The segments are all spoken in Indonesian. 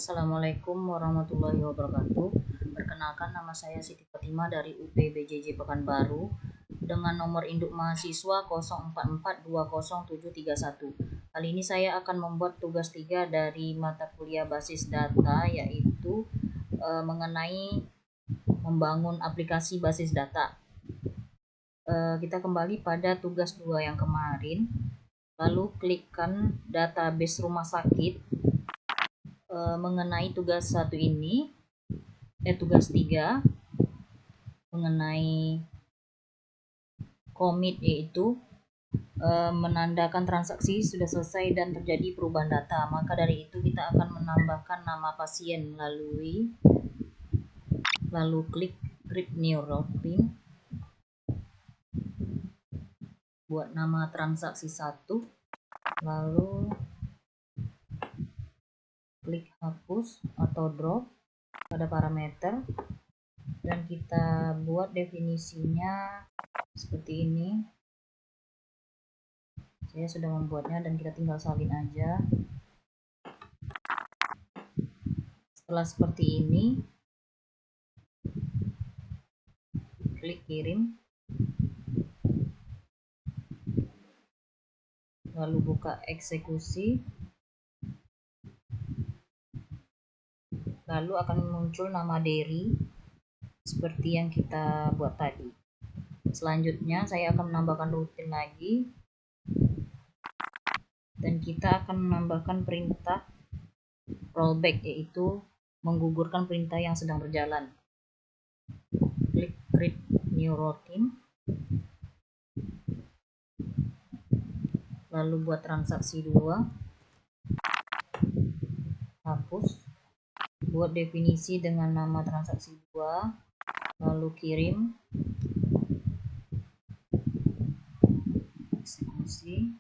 Assalamualaikum warahmatullahi wabarakatuh. Perkenalkan, nama saya Siti Fatimah dari UPBJJ Pekanbaru dengan nomor induk mahasiswa 04420731. Kali ini saya akan membuat tugas 3 dari mata kuliah basis data, yaitu mengenai membangun aplikasi basis data. Kita kembali pada tugas 2 yang kemarin, lalu klikkan database rumah sakit. Mengenai tugas 1 ini, tugas 3 mengenai commit, yaitu menandakan transaksi sudah selesai dan terjadi perubahan data. Maka dari itu kita akan menambahkan nama pasien lalu klik create new routine, buat nama transaksi 1, lalu klik hapus atau drop pada parameter, dan kita buat definisinya seperti ini. Saya sudah membuatnya dan kita tinggal salin aja. Setelah seperti ini, klik kirim, lalu buka eksekusi, lalu akan muncul nama Derry seperti yang kita buat tadi. Selanjutnya saya akan menambahkan rutin lagi, dan kita akan menambahkan perintah rollback, yaitu menggugurkan perintah yang sedang berjalan. Klik create new routine, lalu buat transaksi 2, hapus, buat definisi dengan nama transaksi 2, lalu kirim, eksekusi.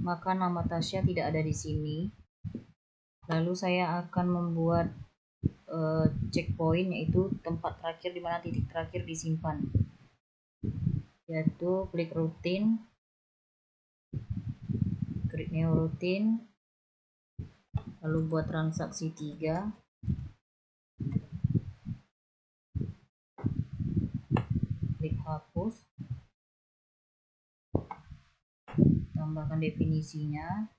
Maka nama Tasya tidak ada di sini. Lalu saya akan membuat checkpoint, yaitu tempat terakhir di mana titik terakhir disimpan, yaitu klik rutin, create new routine, lalu buat transaksi 3, klik hapus, tambahkan definisinya,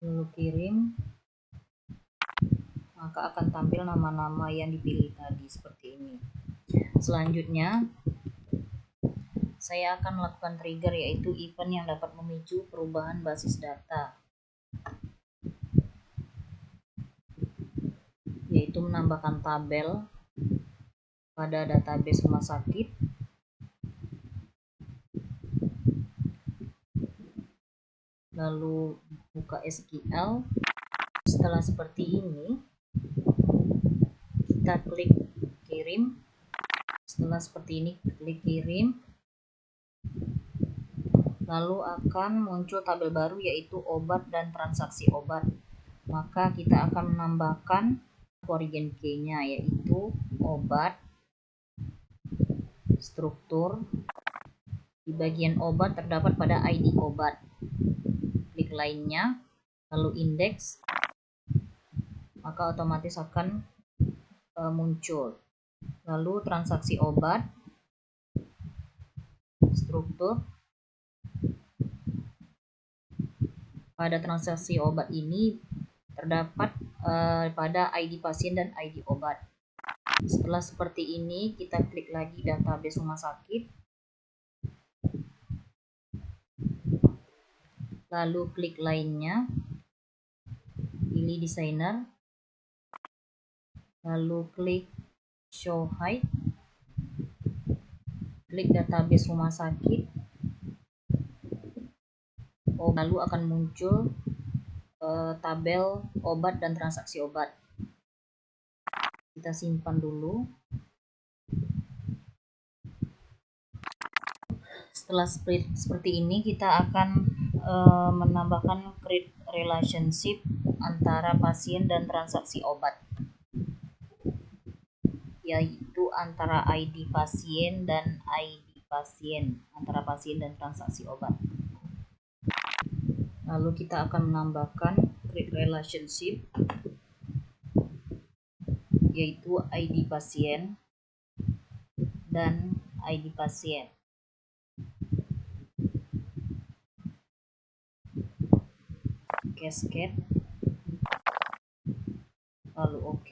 lalu kirim. Maka akan tampil nama-nama yang dipilih tadi seperti ini. Selanjutnya saya akan melakukan trigger, yaitu event yang dapat memicu perubahan basis data, yaitu menambahkan tabel pada database rumah sakit, lalu buka SQL. Setelah seperti ini, kita klik kirim. Setelah seperti ini, klik kirim, lalu akan muncul tabel baru, yaitu obat dan transaksi obat. Maka kita akan menambahkan origin key-nya, yaitu obat, struktur. Di bagian obat terdapat pada ID obat. Klik lainnya, lalu indeks, maka otomatis akan muncul. Lalu transaksi obat, struktur. Pada transaksi obat ini terdapat pada ID pasien dan ID obat. Setelah seperti ini, kita klik lagi database rumah sakit, lalu klik lainnya, pilih desainer, lalu klik show hide, klik database rumah sakit, lalu akan muncul tabel obat dan transaksi obat. Kita simpan dulu. Setelah seperti ini, kita akan menambahkan create relationship antara pasien dan transaksi obat, yaitu antara ID pasien dan ID pasien, antara pasien dan transaksi obat. Lalu kita akan menambahkan create relationship, yaitu ID pasien dan ID pasien. Cascade, lalu OK.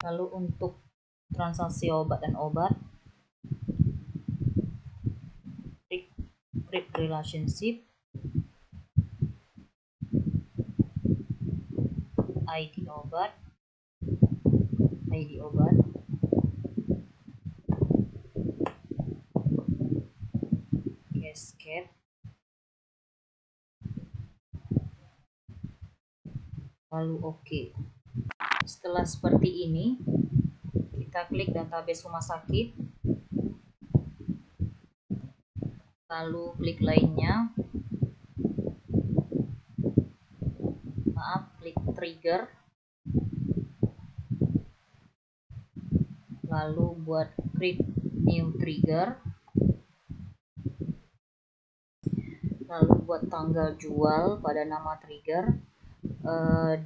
Lalu untuk transaksi obat dan obat, create relationship, ID obat, cascade, lalu OK. Setelah seperti ini, kita klik database rumah sakit, lalu klik lainnya, klik trigger, lalu buat create new trigger, lalu buat tanggal jual pada nama trigger,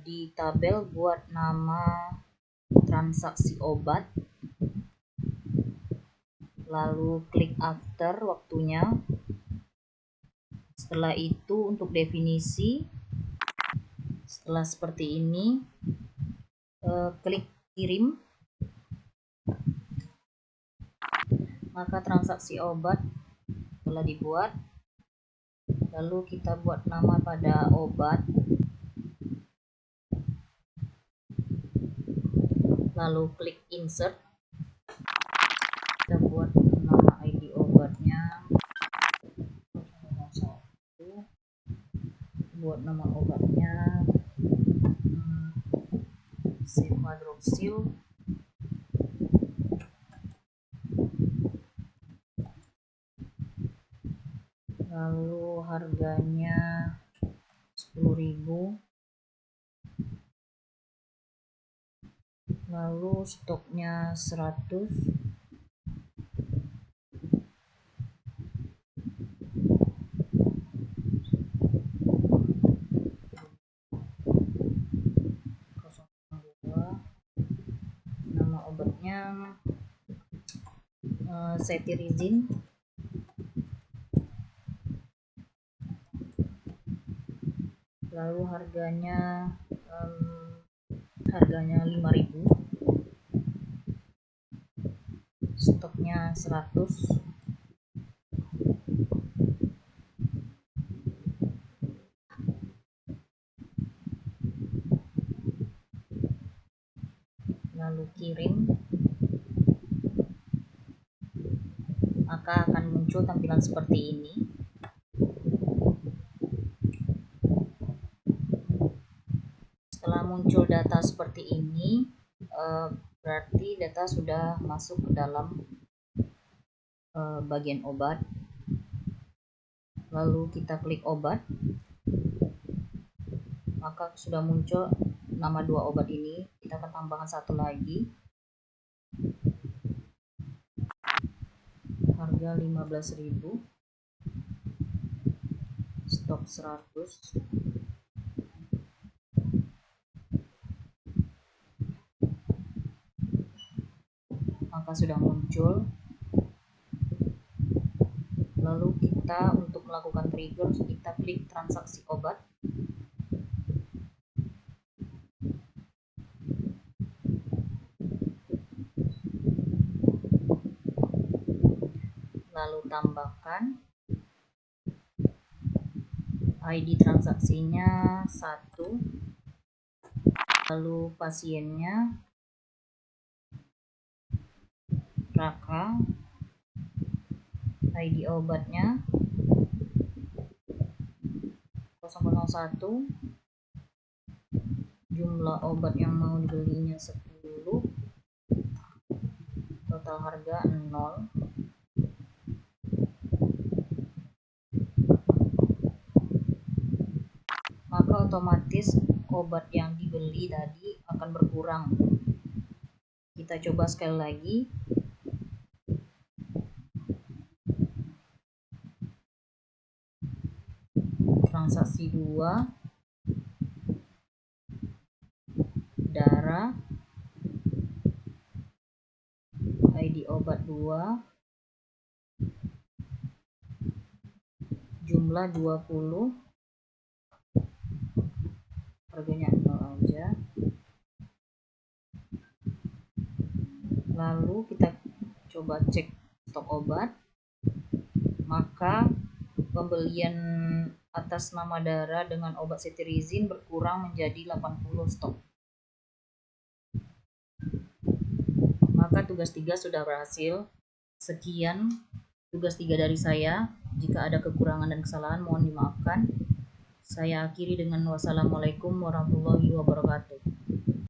di tabel buat nama transaksi obat, lalu klik after waktunya. Setelah itu untuk definisi, setelah seperti ini, klik kirim, maka transaksi obat telah dibuat. Lalu kita buat nama pada obat, lalu klik insert, kita buat nama ID obatnya, buat nama obatnya Cefadroxil, lalu harganya 10.000, lalu stoknya 100, nama obatnya cetirizine, lalu harganya 5.000, stoknya 100, lalu kirim, maka akan muncul tampilan seperti ini. Setelah muncul data seperti ini, berarti data sudah masuk ke dalam bagian obat. Lalu kita klik obat, maka sudah muncul nama 2 obat ini. Kita akan tambahkan satu lagi, harga 15.000, stok 100, maka sudah muncul. Lalu kita untuk melakukan trigger, kita klik transaksi obat, lalu tambahkan ID transaksinya 1, lalu pasiennya Raka, ID obatnya 001, jumlah obat yang mau dibelinya 10, total harga 0. Maka otomatis obat yang dibeli tadi akan berkurang. Kita coba sekali lagi. transaksi 2, darah, ID obat 2, jumlah 20, harganya 0 aja. Lalu kita coba cek stok obat, maka pembelian atas nama Dara dengan obat cetirizine berkurang menjadi 80 stok. Maka tugas 3 sudah berhasil. Sekian tugas 3 dari saya. Jika ada kekurangan dan kesalahan mohon dimaafkan. Saya akhiri dengan wassalamualaikum warahmatullahi wabarakatuh.